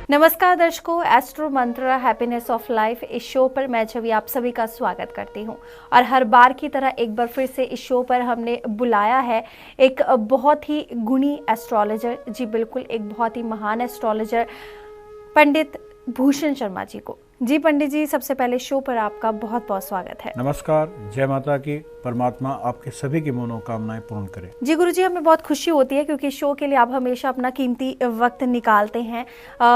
नमस्कार दर्शकों, एस्ट्रो मंत्र हैप्पीनेस ऑफ लाइफ इस शो पर मैं छवि आप सभी का स्वागत करती हूं। और हर बार की तरह एक बार फिर से इस शो पर हमने बुलाया है एक बहुत ही गुणी एस्ट्रोलॉजर, जी बिल्कुल एक बहुत ही महान एस्ट्रोलॉजर पंडित भूषण शर्मा जी को। जी पंडित जी, सबसे पहले शो पर आपका बहुत बहुत स्वागत है। नमस्कार, जय माता की। परमात्मा आपके सभी की मनोकामनाएं पूर्ण करे। जी गुरुजी, हमें बहुत खुशी होती है क्योंकि शो के लिए आप हमेशा अपना कीमती वक्त निकालते हैं।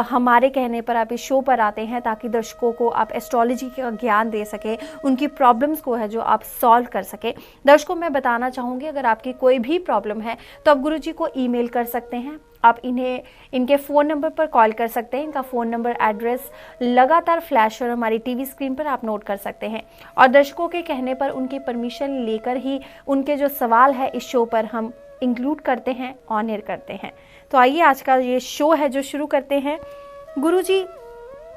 हमारे कहने पर आप इस शो पर आते हैं ताकि दर्शकों को आप एस्ट्रोलॉजी का ज्ञान दे सके, उनकी प्रॉब्लम्स को है जो आप सॉल्व कर सके। दर्शकों मैं बताना चाहूँगी, अगर आपकी कोई भी प्रॉब्लम है तो आप गुरुजी को ईमेल कर सकते हैं, आप इनके फ़ोन नंबर पर कॉल कर सकते हैं। इनका फ़ोन नंबर, एड्रेस लगातार फ्लैश और हमारी टीवी स्क्रीन पर आप नोट कर सकते हैं। और दर्शकों के कहने पर उनकी परमिशन लेकर ही उनके जो सवाल है इस शो पर हम इंक्लूड करते हैं, ऑन एयर करते हैं। तो आइए आज का ये शो है जो शुरू करते हैं। गुरुजी,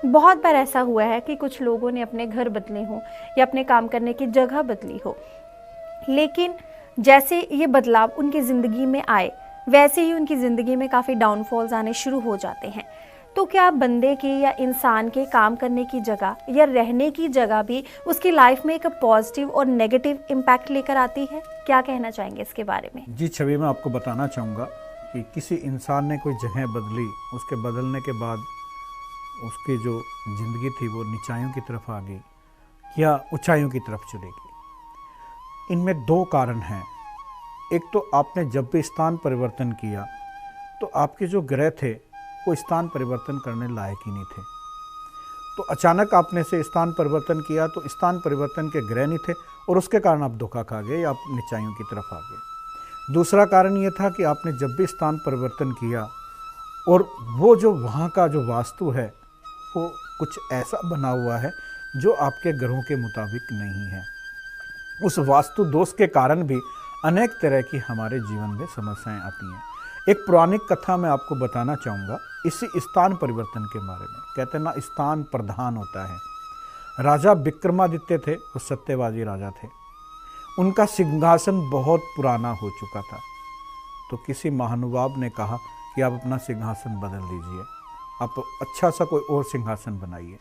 बहुत बार ऐसा हुआ है कि कुछ लोगों ने अपने घर बदले हों या अपने काम करने की जगह बदली हो, लेकिन जैसे ये बदलाव उनकी ज़िंदगी में आए वैसे ही उनकी ज़िंदगी में काफ़ी डाउनफॉल्स आने शुरू हो जाते हैं। तो क्या बंदे की या इंसान के काम करने की जगह या रहने की जगह भी उसकी लाइफ में एक पॉजिटिव और नेगेटिव इम्पैक्ट लेकर आती है? क्या कहना चाहेंगे इसके बारे में? जी छवि, मैं आपको बताना चाहूँगा कि किसी इंसान ने कोई जगह बदली, उसके बदलने के बाद उसकी जो ज़िंदगी थी वो नीचाइयों की तरफ आ गई या ऊंचाइयों की तरफ चलेगी। इनमें दो कारण हैं। एक तो आपने जब भी स्थान परिवर्तन किया तो आपके जो ग्रह थे वो स्थान परिवर्तन करने लायक ही नहीं थे। तो अचानक आपने से स्थान परिवर्तन किया तो स्थान परिवर्तन के ग्रह नहीं थे और उसके कारण आप धोखा खा गए या आप नीचाइयों की तरफ आ गए। दूसरा कारण ये था कि आपने जब भी स्थान परिवर्तन किया और वो जो वहाँ का जो वास्तु है वो कुछ ऐसा बना हुआ है जो आपके ग्रहों के मुताबिक नहीं है। उस वास्तु दोष के कारण भी अनेक तरह की हमारे जीवन में समस्याएं आती हैं। एक पौराणिक कथा मैं आपको बताना चाहूँगा इसी स्थान परिवर्तन के बारे में। कहते हैं ना, स्थान प्रधान होता है। राजा विक्रमादित्य थे, वो सत्यवादी राजा थे। उनका सिंहासन बहुत पुराना हो चुका था। तो किसी महानुभाव ने कहा कि आप अपना सिंहासन बदल दीजिए, आप अच्छा सा कोई और सिंहासन बनाइए।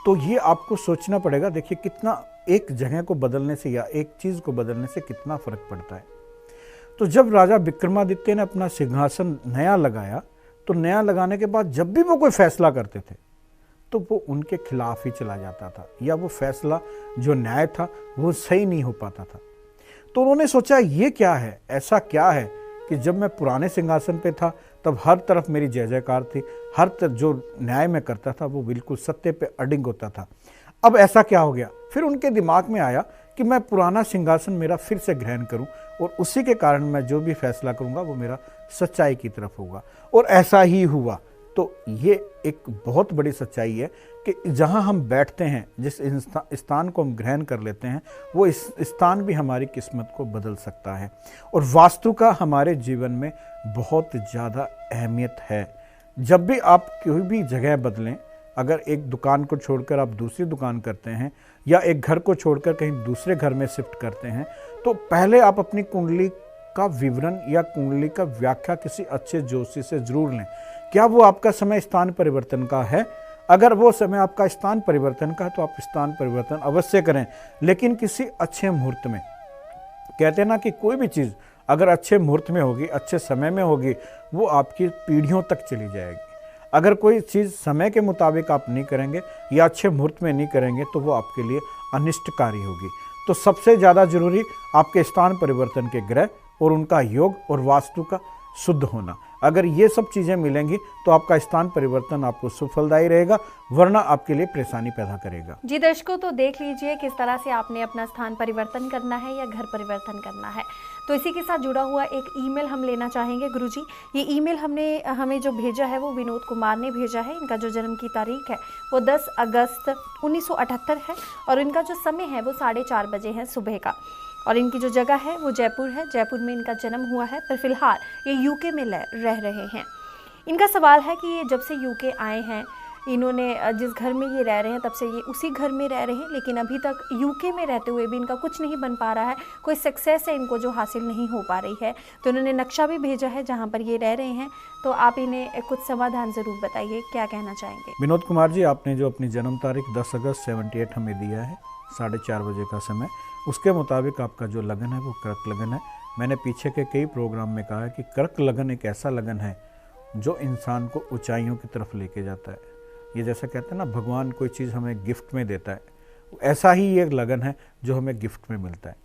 तो ये आपको सोचना पड़ेगा। देखिए कितना एक जगह को बदलने से या एक चीज़ को बदलने से कितना फर्क पड़ता है। तो जब राजा विक्रमादित्य ने अपना सिंहासन नया लगाया तो नया लगाने के बाद जब भी वो कोई फैसला करते थे तो वो उनके खिलाफ ही चला जाता था या वो फैसला जो न्याय था वो सही नहीं हो पाता था। तो उन्होंने सोचा ये क्या है, ऐसा क्या है कि जब मैं पुराने सिंहासन पे था तब हर तरफ मेरी जय जयकार थी, हर तरफ जो न्याय में करता था वो बिल्कुल सत्य पे अडिग होता था। अब ऐसा क्या हो गया? फिर उनके दिमाग में आया कि मैं पुराना सिंहासन मेरा फिर से ग्रहण करूं और उसी के कारण मैं जो भी फैसला करूंगा वो मेरा सच्चाई की तरफ होगा। और ऐसा ही हुआ। तो ये एक बहुत बड़ी सच्चाई है कि जहां हम बैठते हैं, जिस स्थान को हम ग्रहण कर लेते हैं, वो इस स्थान भी हमारी किस्मत को बदल सकता है। और वास्तु का हमारे जीवन में बहुत ज़्यादा अहमियत है। जब भी आप कोई भी जगह बदलें, अगर एक दुकान को छोड़कर आप दूसरी दुकान करते हैं या एक घर को छोड़कर कहीं दूसरे घर में शिफ्ट करते हैं, तो पहले आप अपनी कुंडली का विवरण या कुंडली का व्याख्या किसी अच्छे ज्योतिषी से जरूर लें। क्या वो आपका समय स्थान परिवर्तन का है? अगर वो समय आपका स्थान परिवर्तन का है तो आप स्थान परिवर्तन अवश्य करें, लेकिन किसी अच्छे मुहूर्त में। कहते हैं ना कि कोई भी चीज़ अगर अच्छे मुहूर्त में होगी, अच्छे समय में होगी, वो आपकी पीढ़ियों तक चली जाएगी। अगर कोई चीज़ समय के मुताबिक आप नहीं करेंगे या अच्छे मुहूर्त में नहीं करेंगे तो वो आपके लिए अनिष्टकारी होगी। तो सबसे ज़्यादा जरूरी आपके स्थान परिवर्तन के ग्रह और उनका योग और वास्तु का शुद्ध होना। अगर ये सब चीज़ें मिलेंगी तो आपका स्थान परिवर्तन आपको सुफलदायी रहेगा, वरना आपके लिए परेशानी पैदा करेगा। जी दर्शकों, तो देख लीजिए किस तरह से आपने अपना स्थान परिवर्तन करना है या घर परिवर्तन करना है। तो इसी के साथ जुड़ा हुआ एक ईमेल हम लेना चाहेंगे गुरुजी। ये ईमेल हमें जो भेजा है वो विनोद कुमार ने भेजा है। इनका जो जन्म की तारीख है वो 10 अगस्त 1978 है और इनका जो समय है वो 4:30 बजे है सुबह का। और इनकी जो जगह है वो जयपुर है। जयपुर में इनका जन्म हुआ है, पर फिलहाल ये यूके में रह रहे हैं। इनका सवाल है कि ये जब से यूके आए हैं इन्होंने जिस घर में ये रह रहे हैं तब से ये उसी घर में रह रहे हैं, लेकिन अभी तक यूके में रहते हुए भी इनका कुछ नहीं बन पा रहा है, कोई सक्सेस है इनको जो हासिल नहीं हो पा रही है। तो इन्होंने नक्शा भी भेजा है जहाँ पर ये रह रहे हैं, तो आप इन्हें कुछ समाधान ज़रूर बताइए, क्या कहना चाहेंगे? विनोद कुमार जी, आपने जो अपनी जन्म तारीख 10 अगस्त 78 हमें दिया है, 4:30 बजे का समय, उसके मुताबिक आपका जो लगन है वो कर्क लगन है। मैंने पीछे के कई प्रोग्राम में कहा है कि कर्क लगन एक ऐसा लगन है जो इंसान को ऊंचाइयों की तरफ लेके जाता है। ये जैसा कहते हैं ना, भगवान कोई चीज़ हमें गिफ्ट में देता है, ऐसा ही ये लगन है जो हमें गिफ्ट में मिलता है।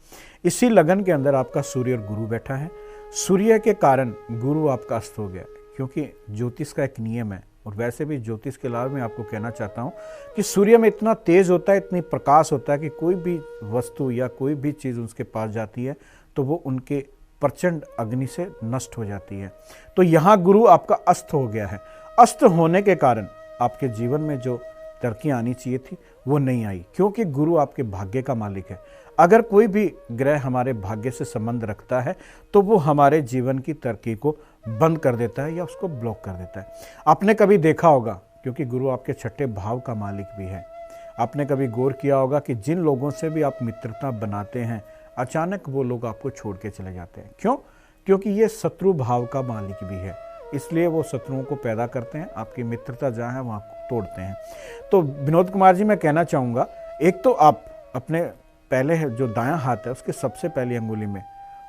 इसी लगन के अंदर आपका सूर्य और गुरु बैठा है। सूर्य के कारण गुरु आपका अस्त हो गया, क्योंकि ज्योतिष का एक नियम है। और वैसे भी ज्योतिष के अलावा मैं आपको कहना चाहता हूँ कि सूर्य में इतना तेज होता है, इतनी प्रकाश होता है कि कोई भी वस्तु या कोई भी चीज़ उसके पास जाती है तो वो उनके प्रचंड अग्नि से नष्ट हो जाती है। तो यहाँ गुरु आपका अस्त हो गया है। अस्त होने के कारण आपके जीवन में जो तरक्की आनी चाहिए थी वो नहीं आई, क्योंकि गुरु आपके भाग्य का मालिक है। अगर कोई भी ग्रह हमारे भाग्य से संबंध रखता है तो वो हमारे जीवन की तरक्की को बंद कर देता है या उसको ब्लॉक कर देता है। आपने कभी देखा होगा, क्योंकि गुरु आपके छठे भाव का मालिक भी है, आपने कभी गौर किया होगा कि जिन लोगों से भी आप मित्रता बनाते हैं अचानक वो लोग आपको छोड़ के चले जाते हैं। क्यों? क्योंकि ये शत्रु भाव का मालिक भी है, इसलिए वो शत्रुओं को पैदा करते हैं, आपकी मित्रता जहाँ है वहाँ तोड़ते हैं। तो विनोद कुमार जी, मैं कहना चाहूँगा, एक तो आप अपने पहले जो दायां हाथ है उसके सबसे पहली अंगुली में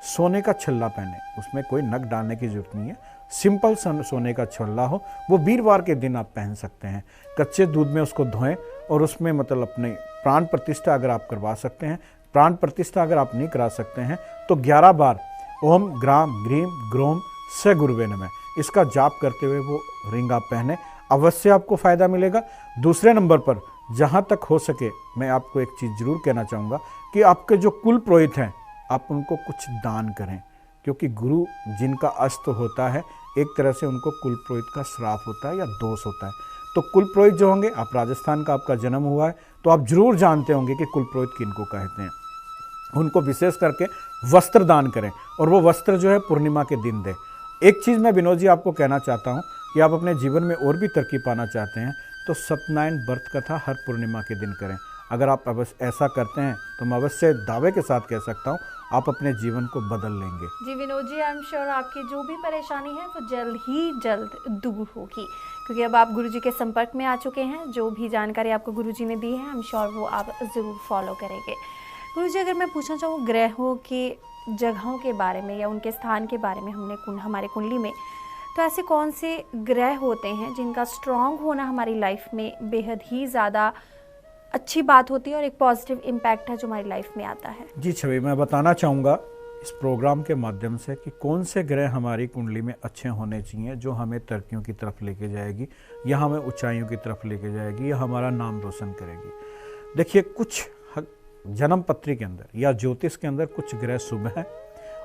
सोने का छल्ला पहने, उसमें कोई नग डालने की जरूरत नहीं है, सिंपल सोने का छल्ला हो, वो वीरवार के दिन आप पहन सकते हैं। कच्चे दूध में उसको धोएं और उसमें मतलब अपने प्राण प्रतिष्ठा अगर आप करवा सकते हैं, प्राण प्रतिष्ठा अगर आप नहीं करा सकते हैं तो 11 बार ओम ग्राम ग्रीम ग्रोम स गुरुवे नमः इसका जाप करते हुए वो रिंग आप पहने, अवश्य आपको फ़ायदा मिलेगा। दूसरे नंबर पर, जहाँ तक हो सके मैं आपको एक चीज़ ज़रूर कहना चाहूँगा कि आपके जो कुल पुरोहित हैं आप उनको कुछ दान करें, क्योंकि गुरु जिनका अस्त होता है एक तरह से उनको कुल पुरोहित का श्राप होता है या दोष होता है। तो कुल पुरोहित जो होंगे, आप राजस्थान का आपका जन्म हुआ है तो आप जरूर जानते होंगे कि कुल पुरोहित किनको कहते हैं। उनको विशेष करके वस्त्र दान करें और वो वस्त्र जो है पूर्णिमा के दिन दें। एक चीज़ मैं विनोद जी आपको कहना चाहता हूँ कि आप अपने जीवन में और भी तरक्की पाना चाहते हैं तो सत्यनारायण व्रत कथा हर पूर्णिमा के दिन करें। अगर आप अवश्य ऐसा करते हैं तो मैं अवश्य दावे के साथ कह सकता हूँ आप अपने जीवन को बदल लेंगे। जी Vinod ji, I am sure आपकी जो भी परेशानी है वो जल्द ही जल्द दूर होगी, क्योंकि अब आप गुरुजी के संपर्क में आ चुके हैं। जो भी जानकारी आपको गुरुजी ने दी है आई एम श्योर वो आप ज़रूर फॉलो करेंगे। गुरुजी, अगर मैं पूछना चाहूँ ग्रहों की जगहों के बारे में या उनके स्थान के बारे में, हमारे कुंडली में तो ऐसे कौन से ग्रह होते हैं जिनका स्ट्रॉन्ग होना हमारी लाइफ में बेहद ही ज़्यादा अच्छी बात होती है और एक पॉजिटिव इम्पैक्ट है जो हमारी लाइफ में आता है? जी छवि, मैं बताना चाहूँगा इस प्रोग्राम के माध्यम से कि कौन से ग्रह हमारी कुंडली में अच्छे होने चाहिए जो हमें तरक्कियों की तरफ लेके जाएगी या हमें ऊंचाइयों की तरफ लेके जाएगी या हमारा नाम रोशन करेगी। देखिए, कुछ जन्म पत्री के अंदर या ज्योतिष के अंदर कुछ ग्रह शुभ हैं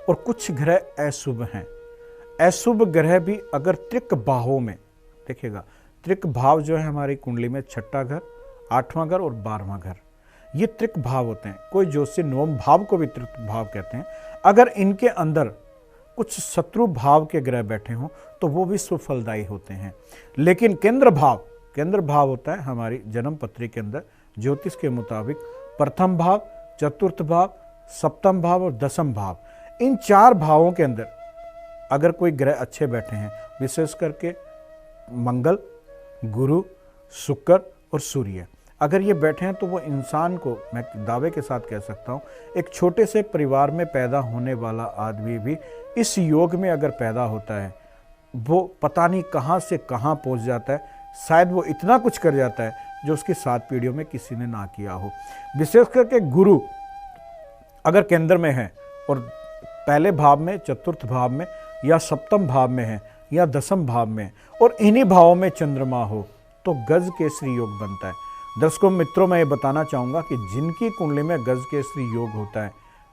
और कुछ ग्रह अशुभ हैं। अशुभ ग्रह भी अगर त्रिक भावों में देखिएगा, त्रिक भाव जो है हमारी कुंडली में छठा घर, 8वां घर और 12वां घर, ये त्रिक भाव होते हैं। कोई ज्योतिषी नवम भाव को भी त्रिक भाव कहते हैं। अगर इनके अंदर कुछ शत्रु भाव के ग्रह बैठे हों तो वो भी सुफलदायी होते हैं। लेकिन केंद्र भाव होता है हमारी जन्म पत्री के अंदर ज्योतिष के मुताबिक प्रथम भाव, चतुर्थ भाव, सप्तम भाव और दसम भाव। इन 4 भावों के अंदर अगर कोई ग्रह अच्छे बैठे हैं, विशेष करके मंगल, गुरु, शुक्र और सूर्य, अगर ये बैठे हैं तो वो इंसान को, मैं दावे के साथ कह सकता हूँ, एक छोटे से परिवार में पैदा होने वाला आदमी भी इस योग में अगर पैदा होता है वो पता नहीं कहाँ से कहाँ पहुँच जाता है। शायद वो इतना कुछ कर जाता है जो उसकी 7 पीढ़ियों में किसी ने ना किया हो। विशेष करके गुरु अगर केंद्र में है और पहले भाव में, चतुर्थ भाव में या सप्तम भाव में है या दसम भाव में और इन्हीं भावों में चंद्रमा हो तो गज केसरी योग बनता है। दर्शकों मित्रों, मैं ये बताना चाहूँगा कि जिनकी कुंडली में गज केसरी योग होता है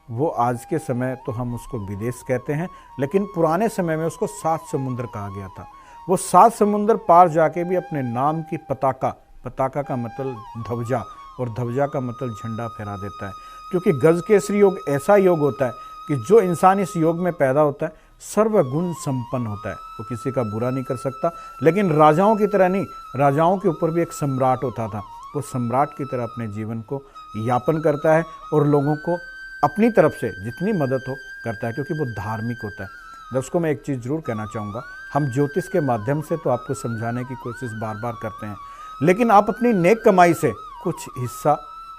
वो आज के समय तो हम उसको विदेश कहते हैं, लेकिन पुराने समय में उसको 7 समुंदर कहा गया था। वो 7 समुंदर पार जाके भी अपने नाम की पताका का मतलब ध्वजा और ध्वजा का मतलब झंडा फहरा देता है। क्योंकि गज केसरी योग ऐसा योग होता है कि जो इंसान इस योग में पैदा होता है सर्वगुण संपन्न होता है, वो किसी का बुरा नहीं कर सकता। लेकिन राजाओं की तरह नहीं, राजाओं के ऊपर भी एक सम्राट होता था, वो सम्राट की तरह अपने जीवन को यापन करता है और लोगों को अपनी तरफ से जितनी मदद हो करता है, क्योंकि वो धार्मिक होता है। दर्शकों, मैं एक चीज़ जरूर कहना चाहूँगा, हम ज्योतिष के माध्यम से तो आपको समझाने की कोशिश बार बार करते हैं, लेकिन आप अपनी नेक कमाई से कुछ हिस्सा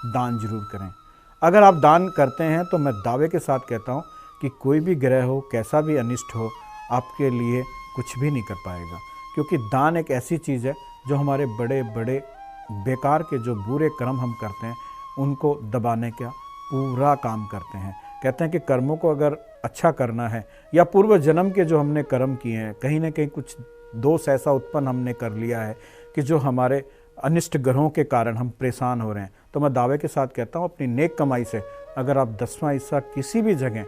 दान जरूर करें। अगर आप दान करते हैं तो मैं दावे के साथ कहता हूँ कि कोई भी ग्रह हो, कैसा भी अनिष्ट हो, आपके लिए कुछ भी नहीं कर पाएगा, क्योंकि दान एक ऐसी चीज़ है जो हमारे बड़े बड़े बेकार के जो बुरे कर्म हम करते हैं उनको दबाने का पूरा काम करते हैं। कहते हैं कि कर्मों को अगर अच्छा करना है या पूर्व जन्म के जो हमने कर्म किए हैं, कहीं ना कहीं कुछ दोष ऐसा उत्पन्न हमने कर लिया है कि जो हमारे अनिष्ट ग्रहों के कारण हम परेशान हो रहे हैं, तो मैं दावे के साथ कहता हूँ अपनी नेक कमाई से अगर आप 10वां हिस्सा किसी भी जगह,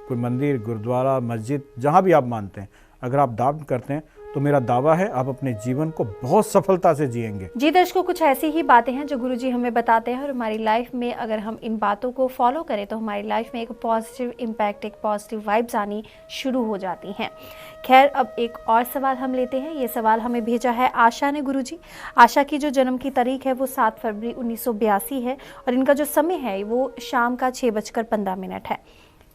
कोई मंदिर, गुरुद्वारा, मस्जिद, जहाँ भी आप मानते हैं, अगर आप दान करते हैं तो मेरा दावा है आप अपने जीवन को बहुत सफलता से जिएंगे। जी दर्शकों, कुछ ऐसी ही बातें हैं जो गुरुजी हमें बताते हैं और हमारी लाइफ में अगर हम इन बातों को फॉलो करें तो हमारी लाइफ में एक पॉजिटिव इम्पैक्ट, एक पॉजिटिव वाइब्स आनी शुरू हो जाती हैं। खैर, अब एक और सवाल हम लेते हैं। ये सवाल हमें भेजा है आशा ने गुरुजी। आशा की जो जन्म की तारीख है वो 7 फरवरी 1982 है और इनका जो समय है वो शाम का 6:15 है।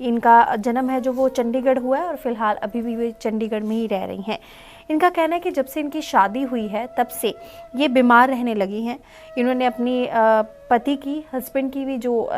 इनका जन्म है जो वो चंडीगढ़ हुआ है और फिलहाल अभी भी वे चंडीगढ़ में ही रह रही हैं। इनका कहना है कि जब से इनकी शादी हुई है तब से ये बीमार रहने लगी हैं। इन्होंने अपनी पति की, हस्बैंड की भी जो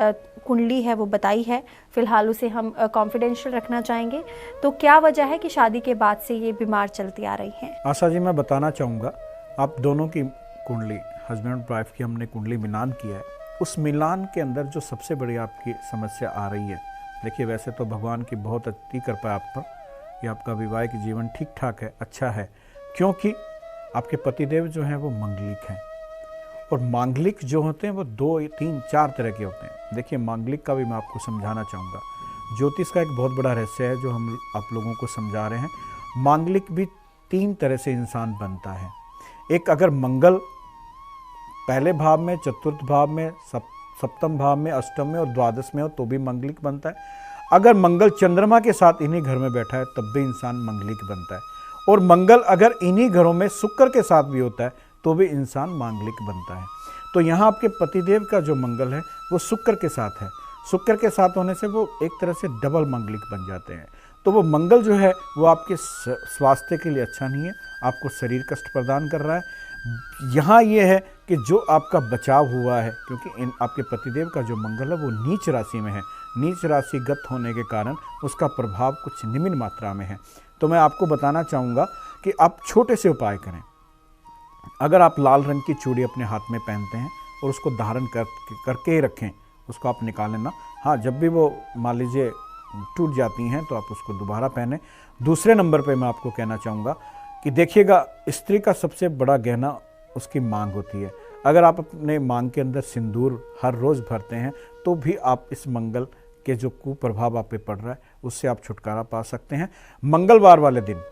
कुंडली है वो बताई है, फिलहाल उसे हम कॉन्फिडेंशियल रखना चाहेंगे। तो क्या वजह है कि शादी के बाद से ये बीमार चलती आ रही हैं? आशा जी, मैं बताना चाहूँगा, आप दोनों की कुंडली, हस्बैंड और वाइफ की हमने कुंडली मिलान किया है। उस मिलान के अंदर जो सबसे बड़ी आपकी समस्या आ रही है, देखिए वैसे तो भगवान की बहुत अच्छी कृपा है आप पर कि आपका वैवाहिक जीवन ठीक ठाक है, अच्छा है, क्योंकि आपके पतिदेव जो हैं वो मांगलिक हैं। और मांगलिक जो होते हैं वो 2, 3, 4 तरह के होते हैं। देखिए, मांगलिक का भी मैं आपको समझाना चाहूँगा। ज्योतिष का एक बहुत बड़ा रहस्य है जो हम आप लोगों को समझा रहे हैं। मांगलिक भी 3 तरह से इंसान बनता है। एक, अगर मंगल पहले भाव में, चतुर्थ भाव में, सप्तम भाव में, अष्टम में और द्वादश में हो तो भी मंगलिक बनता है। अगर मंगल चंद्रमा के साथ इन्हीं घर में बैठा है तब भी इंसान मंगलिक बनता है। और मंगल अगर इन्हीं घरों में शुक्र के साथ भी होता है तो भी इंसान मांगलिक बनता है। तो यहाँ आपके पतिदेव का जो मंगल है वो शुक्र के साथ है। शुक्र के साथ होने से वो एक तरह से डबल मंगलिक बन जाते हैं। तो वो मंगल जो है वो आपके स्वास्थ्य के लिए अच्छा नहीं है, आपको शरीर कष्ट प्रदान कर रहा है। यहाँ ये है कि जो आपका बचाव हुआ है, क्योंकि आपके पतिदेव का जो मंगल है वो नीच राशि में है, नीच राशि गत होने के कारण उसका प्रभाव कुछ निम्न मात्रा में है। तो मैं आपको बताना चाहूँगा कि आप छोटे से उपाय करें। अगर आप लाल रंग की चूड़ी अपने हाथ में पहनते हैं और उसको धारण करके ही रखें, उसको आप निकाल लेना। हाँ, जब भी वो मान लीजिए टूट जाती हैं तो आप उसको दोबारा पहने। दूसरे नंबर पे मैं आपको कहना चाहूँगा कि देखिएगा, स्त्री का सबसे बड़ा गहना उसकी मांग होती है। अगर आप अपने मांग के अंदर सिंदूर हर रोज़ भरते हैं तो भी आप इस मंगल के जो कुप्रभाव आप पे पड़ रहा है उससे आप छुटकारा पा सकते हैं। मंगलवार वाले दिन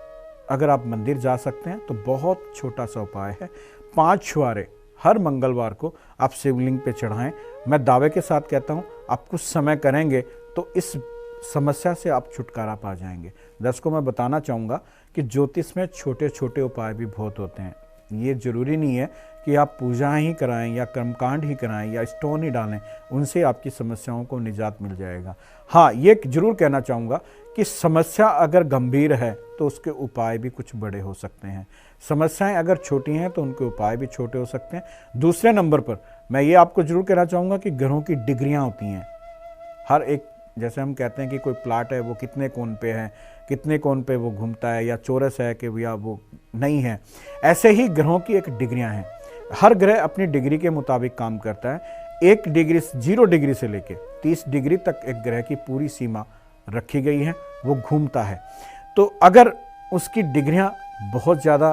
अगर आप मंदिर जा सकते हैं तो बहुत छोटा सा उपाय है, 5 छुआरे हर मंगलवार को आप शिवलिंग पे चढ़ाएं। मैं दावे के साथ कहता हूं, आप कुछ समय करेंगे तो इस समस्या से आप छुटकारा पा जाएंगे। दर्शकों, मैं बताना चाहूँगा कि ज्योतिष में छोटे छोटे उपाय भी बहुत होते हैं। ये जरूरी नहीं है कि आप पूजा ही कराएं या कर्मकांड ही कराएं या स्टोन ही डालें, उनसे आपकी समस्याओं को निजात मिल जाएगा। हाँ, ये जरूर कहना चाहूँगा कि समस्या अगर गंभीर है तो उसके उपाय भी कुछ बड़े हो सकते हैं। समस्याएं अगर छोटी हैं तो उनके उपाय भी छोटे हो सकते हैं। दूसरे नंबर पर मैं ये आपको जरूर कहना चाहूँगा कि ग्रहों की डिग्रियाँ होती हैं। हर एक, जैसे हम कहते हैं कि कोई प्लाट है वो कितने कोण पे है, कितने कोण पे वो घूमता है, या चौरस है कि या वो नहीं है, ऐसे ही ग्रहों की एक डिग्रियां हैं। हर ग्रह अपनी डिग्री के मुताबिक काम करता है। 1 डिग्री 0 डिग्री से लेके 30 डिग्री तक एक ग्रह की पूरी सीमा रखी गई है, वो घूमता है। तो अगर उसकी डिग्रियां बहुत ज़्यादा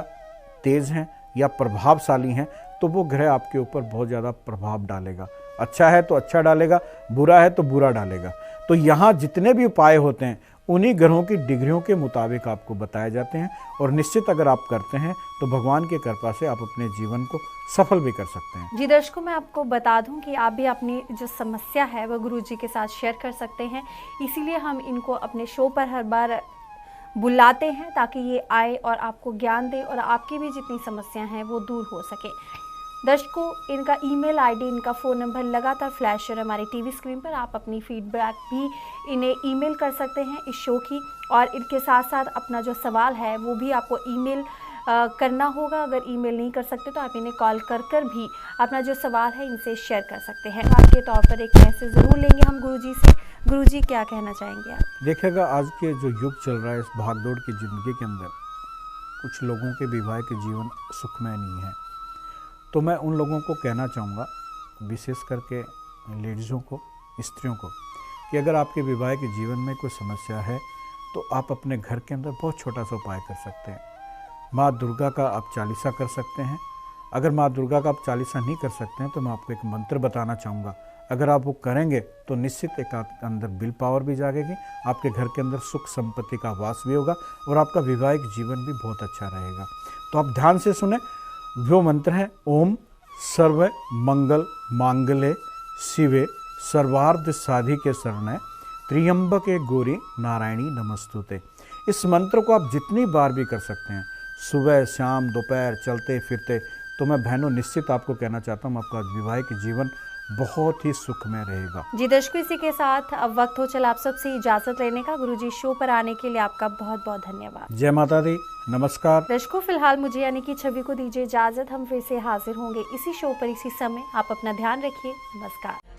तेज़ हैं या प्रभावशाली हैं तो वो ग्रह आपके ऊपर बहुत ज़्यादा प्रभाव डालेगा। अच्छा है तो अच्छा डालेगा, बुरा है तो बुरा डालेगा। तो यहाँ जितने भी उपाय होते हैं उन्हीं ग्रहों की डिग्रियों के मुताबिक आपको बताए जाते हैं, और निश्चित अगर आप करते हैं तो भगवान की कृपा से आप अपने जीवन को सफल भी कर सकते हैं। जी दर्शकों, मैं आपको बता दूं कि आप भी अपनी जो समस्या है वह गुरुजी के साथ शेयर कर सकते हैं। इसीलिए हम इनको अपने शो पर हर बार बुलाते हैं ताकि ये आए और आपको ज्ञान दे और आपकी भी जितनी समस्याएं हैं वो दूर हो सके। दर्शकों, इनका ईमेल आईडी, इनका फ़ोन नंबर लगातार फ्लैश हो रहा है हमारी टीवी स्क्रीन पर। आप अपनी फीडबैक भी इन्हें ईमेल कर सकते हैं इस शो की, और इनके साथ साथ अपना जो सवाल है वो भी आपको ईमेल करना होगा। अगर ईमेल नहीं कर सकते तो आप इन्हें कॉल कर भी अपना जो सवाल है इनसे शेयर कर सकते हैं। आपके तौर पर एक मैसेज ज़रूर लेंगे हम गुरुजी से। गुरुजी, क्या कहना चाहेंगे आप? देखिएगा, आज के जो युग चल रहा है, इस भागदौड़ की ज़िंदगी के अंदर कुछ लोगों के विवाह के जीवन सुखमय नहीं है। तो मैं उन लोगों को कहना चाहूँगा, विशेष करके लेडीज़ों को, स्त्रियों को, कि अगर आपके विवाह के जीवन में कोई समस्या है तो आप अपने घर के अंदर बहुत छोटा सा उपाय कर सकते हैं। माँ दुर्गा का आप चालीसा कर सकते हैं। अगर माँ दुर्गा का आप चालीसा नहीं कर सकते हैं तो मैं आपको एक मंत्र बताना चाहूँगा। अगर आप वो करेंगे तो निश्चित एक आपके अंदर विल पावर भी जागेगी, आपके घर के अंदर सुख संपत्ति का वास भी होगा और आपका वैवाहिक जीवन भी बहुत अच्छा रहेगा। तो आप ध्यान से सुने। वो मंत्र है, ओम सर्व मंगल मांगल्ये शिवे सर्वार्थ साधिके शरण्ये त्र्यंबके गौरी नारायणी नमस्तुते। इस मंत्र को आप जितनी बार भी कर सकते हैं, सुबह शाम दोपहर, चलते फिरते। तो मैं बहनों निश्चित आपको कहना चाहता हूँ, आपका वैवाहिक जीवन बहुत ही सुखमय रहेगा। जी दर्शकों, इसी के साथ अब वक्त हो चला आप सबसे इजाजत लेने का। गुरुजी, शो पर आने के लिए आपका बहुत बहुत धन्यवाद। जय माता दी, नमस्कार। दर्शकों, फिलहाल मुझे यानी कि छवि को दीजिए इजाजत। हम फिर से हाजिर होंगे इसी शो पर इसी समय। आप अपना ध्यान रखिए। नमस्कार।